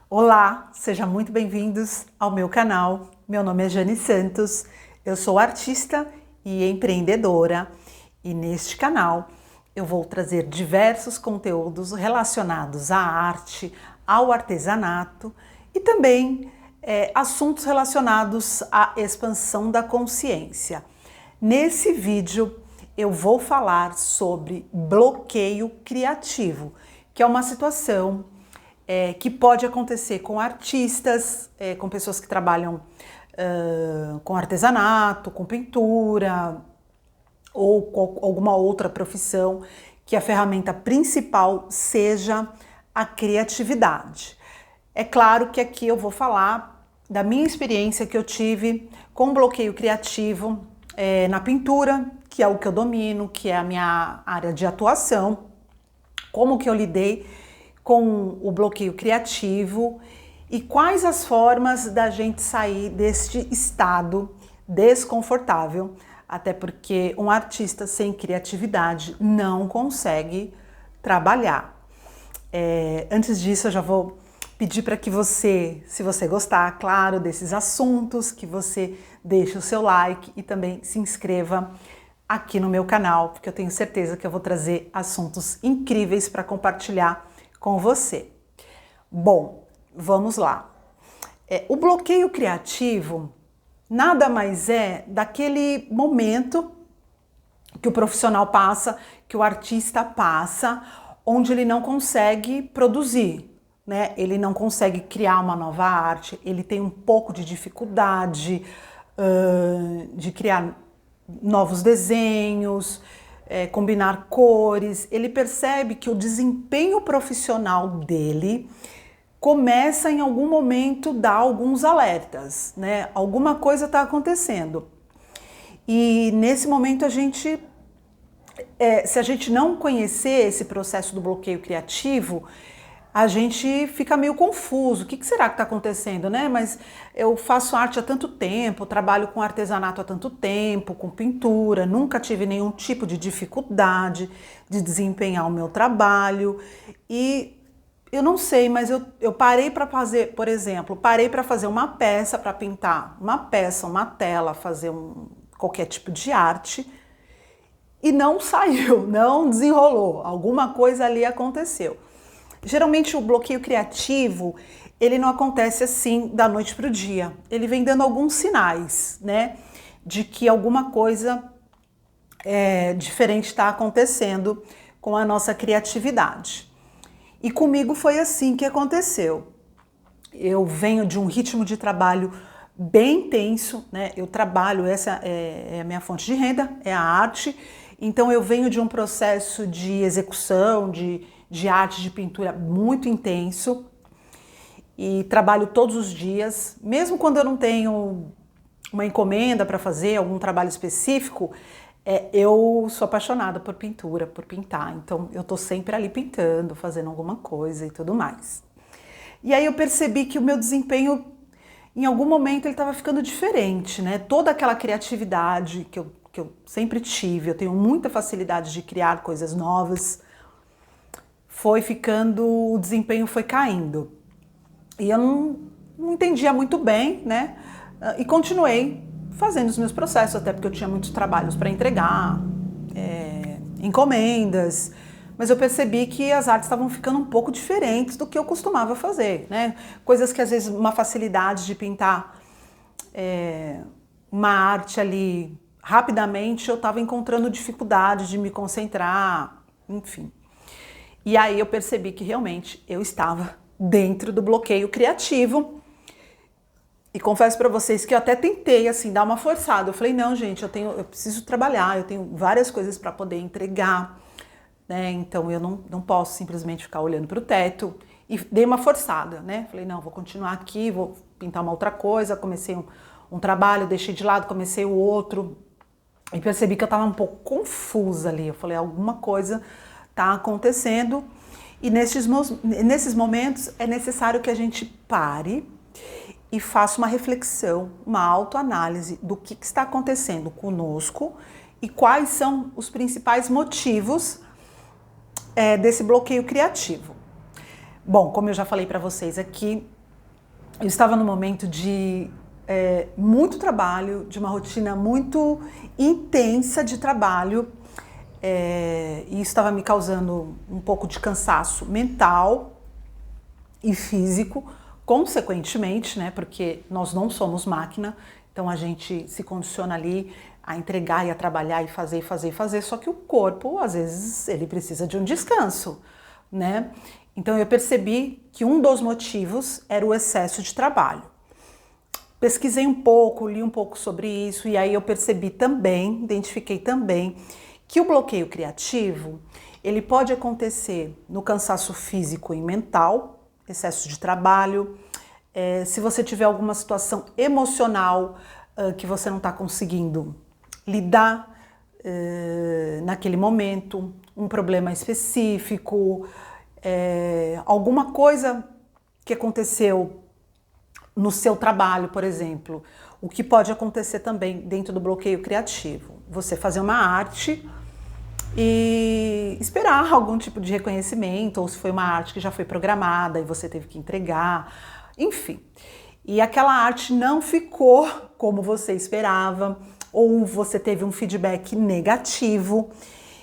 Olá, sejam muito bem-vindos ao meu canal. Meu nome é Jane Santos, eu sou artista e empreendedora e neste canal eu vou trazer diversos conteúdos relacionados à arte, ao artesanato e também assuntos relacionados à expansão da consciência. Nesse vídeo eu vou falar sobre bloqueio criativo, que é uma situação que pode acontecer com artistas, com pessoas que trabalham com artesanato, com pintura ou com alguma outra profissão, que a ferramenta principal seja a criatividade. É claro que aqui eu vou falar da minha experiência que eu tive com bloqueio criativo na pintura, que é o que eu domino, que é a minha área de atuação, como que eu lidei com o bloqueio criativo e quais as formas da gente sair deste estado desconfortável, até porque um artista sem criatividade não consegue trabalhar. Antes disso, eu já vou pedir para que você, se você gostar, claro, desses assuntos, que você deixe o seu like e também se inscreva aqui no meu canal, porque eu tenho certeza que eu vou trazer assuntos incríveis para compartilhar com você. Bom, vamos lá. O bloqueio criativo nada mais é daquele momento que o profissional passa, que o artista passa, onde ele não consegue produzir, né? Ele não consegue criar uma nova arte, ele tem um pouco de dificuldade de criar novos desenhos, combinar cores. Ele percebe que o desempenho profissional dele começa em algum momento dar alguns alertas, né? Alguma coisa está acontecendo. E nesse momento a gente, se a gente não conhecer esse processo do bloqueio criativo, a gente fica meio confuso. O que será que está acontecendo, né? Mas eu faço arte há tanto tempo, trabalho com artesanato há tanto tempo, com pintura, nunca tive nenhum tipo de dificuldade de desempenhar o meu trabalho. E eu não sei, mas eu parei para fazer, por exemplo, parei para fazer uma peça, para pintar uma peça, uma tela, fazer qualquer tipo de arte e não saiu, não desenrolou. Alguma coisa ali aconteceu. Geralmente o bloqueio criativo, ele não acontece assim da noite para o dia. Ele vem dando alguns sinais, né, de que alguma coisa diferente está acontecendo com a nossa criatividade. E comigo foi assim que aconteceu. Eu venho de um ritmo de trabalho bem intenso, né? Eu trabalho, essa é a minha fonte de renda, é a arte. Então eu venho de um processo de execução, de arte, de pintura muito intenso e trabalho todos os dias, mesmo quando eu não tenho uma encomenda para fazer, algum trabalho específico, eu sou apaixonada por pintura, por pintar, então eu tô sempre ali pintando, fazendo alguma coisa e tudo mais. E aí eu percebi que o meu desempenho, em algum momento, ele estava ficando diferente, né? Toda aquela criatividade que eu sempre tive, eu tenho muita facilidade de criar coisas novas, foi ficando, o desempenho foi caindo. E eu não entendia muito bem, né? E continuei fazendo os meus processos, até porque eu tinha muitos trabalhos para entregar, encomendas, mas eu percebi que as artes estavam ficando um pouco diferentes do que eu costumava fazer, né? Coisas que às vezes uma facilidade de pintar uma arte ali rapidamente, eu estava encontrando dificuldade de me concentrar, enfim. E aí eu percebi que realmente eu estava dentro do bloqueio criativo. E confesso para vocês que eu até tentei assim dar uma forçada. Eu falei, não, gente, eu preciso trabalhar, eu tenho várias coisas para poder entregar, né? Então eu não posso simplesmente ficar olhando para o teto. E dei uma forçada, né? Falei, não, vou continuar aqui, vou pintar uma outra coisa. Comecei um trabalho, deixei de lado, comecei o outro. E percebi que eu estava um pouco confusa ali. Eu falei, alguma coisa está acontecendo. E nesses momentos é necessário que a gente pare e faça uma reflexão, uma autoanálise do que está acontecendo conosco e quais são os principais motivos desse bloqueio criativo. Bom, como eu já falei para vocês aqui, eu estava num momento de muito trabalho, de uma rotina muito intensa de trabalho, e isso estava me causando um pouco de cansaço mental e físico, consequentemente, né, porque nós não somos máquina, então a gente se condiciona ali a entregar e a trabalhar e fazer, só que o corpo, às vezes, ele precisa de um descanso, né? Então eu percebi que um dos motivos era o excesso de trabalho. Pesquisei um pouco, li um pouco sobre isso e aí eu percebi também, identifiquei também que o bloqueio criativo, ele pode acontecer no cansaço físico e mental, excesso de trabalho, se você tiver alguma situação emocional que você não está conseguindo lidar naquele momento, um problema específico, alguma coisa que aconteceu no seu trabalho, por exemplo. O que pode acontecer também dentro do bloqueio criativo? Você fazer uma arte e esperar algum tipo de reconhecimento, ou se foi uma arte que já foi programada e você teve que entregar, enfim. E aquela arte não ficou como você esperava, ou você teve um feedback negativo,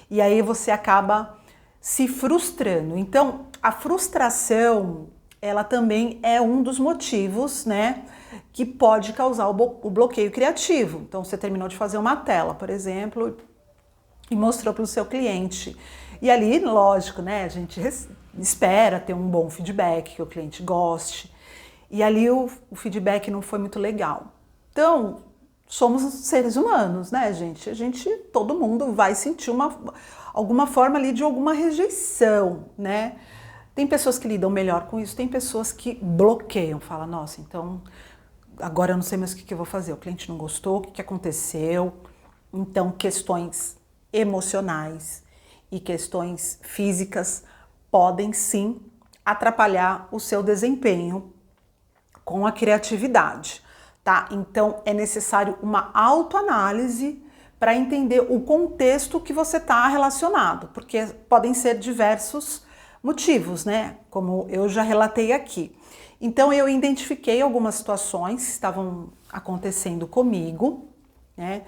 e aí você acaba se frustrando. Então, a frustração, ela também é um dos motivos, né, que pode causar o bloqueio criativo. Então, você terminou de fazer uma tela, por exemplo, e mostrou para o seu cliente. E ali, lógico, né, a gente espera ter um bom feedback, que o cliente goste. E ali o feedback não foi muito legal. Então, somos seres humanos, né, gente? Todo mundo vai sentir alguma forma ali de alguma rejeição, né? Tem pessoas que lidam melhor com isso, tem pessoas que bloqueiam, falam, nossa, então agora eu não sei mais o que eu vou fazer, o cliente não gostou, o que aconteceu? Então, questões emocionais e questões físicas podem sim atrapalhar o seu desempenho com a criatividade, tá? Então é necessário uma autoanálise para entender o contexto que você está relacionado, porque podem ser diversos motivos, né? Como eu já relatei aqui. Então eu identifiquei algumas situações que estavam acontecendo comigo, né?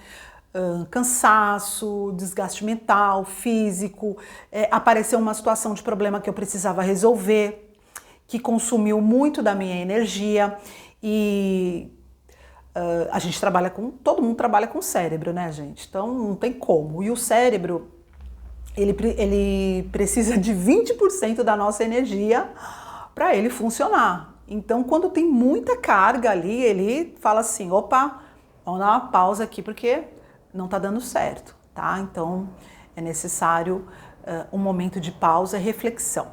Cansaço, desgaste mental, físico, apareceu uma situação de problema que eu precisava resolver, que consumiu muito da minha energia e a gente trabalha todo mundo trabalha com cérebro, né, gente? Então não tem como. E o cérebro, ele precisa de 20% da nossa energia para ele funcionar. Então quando tem muita carga ali, ele fala assim, opa, vamos dar uma pausa aqui porque não está dando certo, tá? Então é necessário um momento de pausa e reflexão.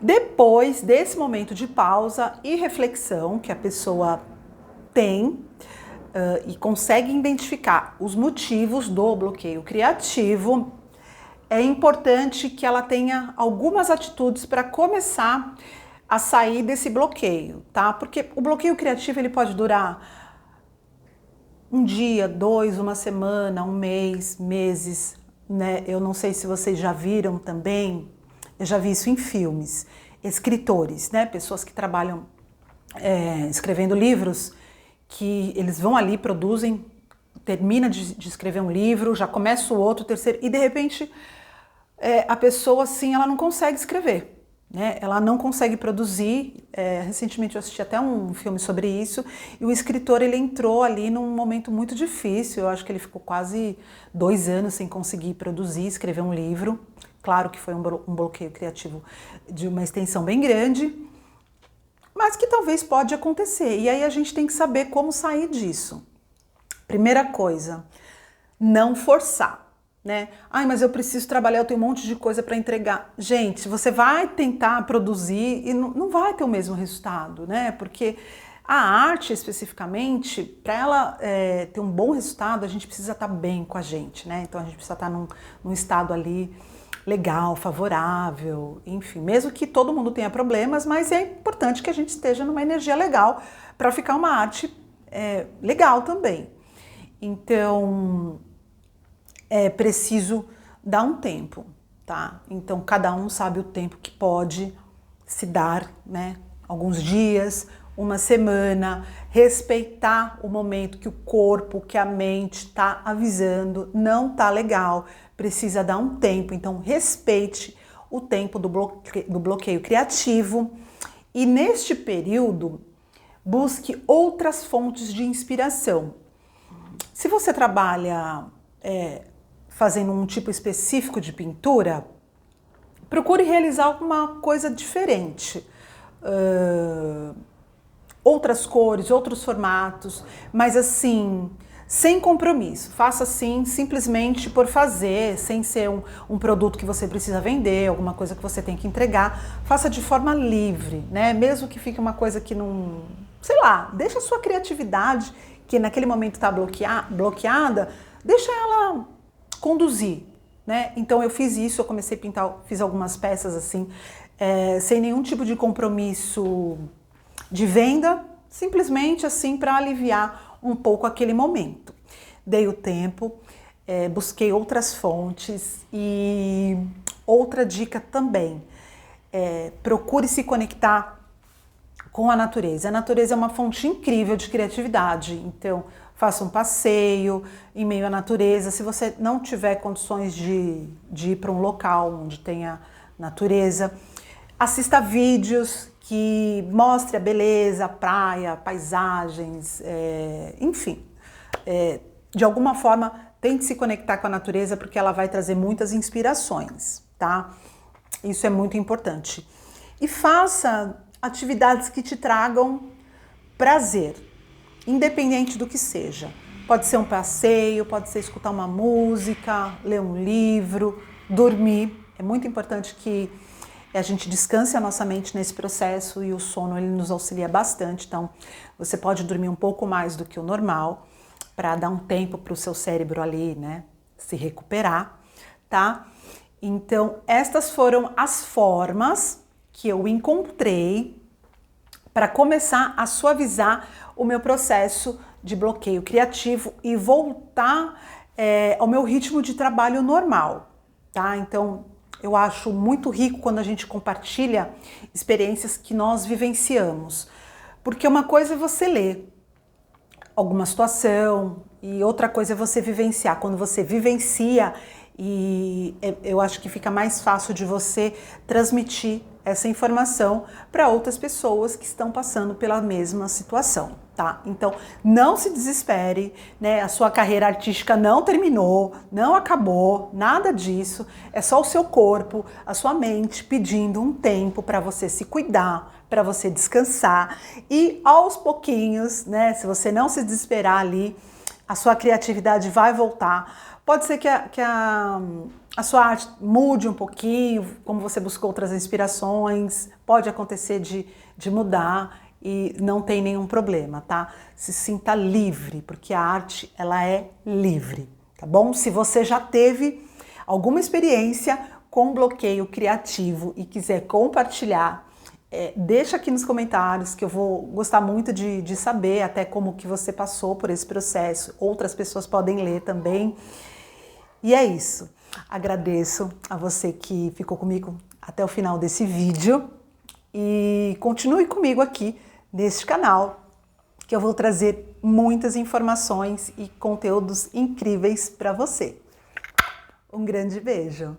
Depois desse momento de pausa e reflexão que a pessoa tem e consegue identificar os motivos do bloqueio criativo, é importante que ela tenha algumas atitudes para começar a sair desse bloqueio, tá? Porque o bloqueio criativo ele pode durar um dia, 2, uma semana, um mês, meses, né? Eu não sei se vocês já viram também, eu já vi isso em filmes, escritores, né? Pessoas que trabalham escrevendo livros, que eles vão ali, produzem, termina de escrever um livro, já começa o outro, o terceiro, e de repente a pessoa assim, ela não consegue escrever. Né? Ela não consegue produzir. Recentemente eu assisti até um filme sobre isso e o escritor ele entrou ali num momento muito difícil. Eu acho que ele ficou quase 2 anos sem conseguir produzir, escrever um livro. Claro que foi um bloqueio criativo de uma extensão bem grande, mas que talvez pode acontecer. E aí a gente tem que saber como sair disso. Primeira coisa, não forçar. Né? Ai, mas eu preciso trabalhar, eu tenho um monte de coisa para entregar. Gente, você vai tentar produzir e não vai ter o mesmo resultado, né? Porque a arte, especificamente, para ela ter um bom resultado, a gente precisa estar bem com a gente, né? Então a gente precisa estar num estado ali legal, favorável, enfim, mesmo que todo mundo tenha problemas, mas é importante que a gente esteja numa energia legal para ficar uma arte legal também. Então é preciso dar um tempo, tá? Então cada um sabe o tempo que pode se dar, né? Alguns dias, uma semana, respeitar o momento que o corpo, que a mente está avisando, não tá legal, precisa dar um tempo. Então respeite o tempo do bloqueio criativo e neste período busque outras fontes de inspiração. Se você trabalha fazendo um tipo específico de pintura, procure realizar alguma coisa diferente. Outras cores, outros formatos, mas assim, sem compromisso. Faça assim, simplesmente por fazer, sem ser um produto que você precisa vender, alguma coisa que você tem que entregar. Faça de forma livre, né? Mesmo que fique uma coisa que não... Sei lá, deixa a sua criatividade, que naquele momento está bloqueada, deixa ela conduzir, né? Então eu fiz isso, eu comecei a pintar, fiz algumas peças assim, sem nenhum tipo de compromisso de venda, simplesmente assim para aliviar um pouco aquele momento. Dei o tempo, busquei outras fontes e outra dica também, procure se conectar com a natureza. A natureza é uma fonte incrível de criatividade, então faça um passeio em meio à natureza. Se você não tiver condições de ir para um local onde tenha natureza, assista vídeos que mostre a beleza, a praia, paisagens, enfim. De alguma forma, tente se conectar com a natureza porque ela vai trazer muitas inspirações, tá? Isso é muito importante. E faça atividades que te tragam prazer, independente do que seja. Pode ser um passeio, pode ser escutar uma música, ler um livro, dormir. É muito importante que a gente descanse a nossa mente nesse processo e o sono ele nos auxilia bastante. Então, você pode dormir um pouco mais do que o normal para dar um tempo para o seu cérebro ali, né, se recuperar, tá? Então, estas foram as formas que eu encontrei para começar a suavizar o meu processo de bloqueio criativo e voltar ao meu ritmo de trabalho normal, tá? Então, eu acho muito rico quando a gente compartilha experiências que nós vivenciamos, porque uma coisa é você ler alguma situação e outra coisa é você vivenciar. Quando você vivencia, eu acho que fica mais fácil de você transmitir essa informação para outras pessoas que estão passando pela mesma situação, tá? Então, não se desespere, né? A sua carreira artística não terminou, não acabou, nada disso. É só o seu corpo, a sua mente pedindo um tempo para você se cuidar, para você descansar e aos pouquinhos, né? Se você não se desesperar ali, a sua criatividade vai voltar. Pode ser que a sua arte mude um pouquinho, como você buscou outras inspirações, pode acontecer de mudar e não tem nenhum problema, tá? Se sinta livre, porque a arte, ela é livre, tá bom? Se você já teve alguma experiência com bloqueio criativo e quiser compartilhar, deixa aqui nos comentários que eu vou gostar muito de saber até como que você passou por esse processo. Outras pessoas podem ler também. E é isso. Agradeço a você que ficou comigo até o final desse vídeo e continue comigo aqui neste canal que eu vou trazer muitas informações e conteúdos incríveis para você. Um grande beijo!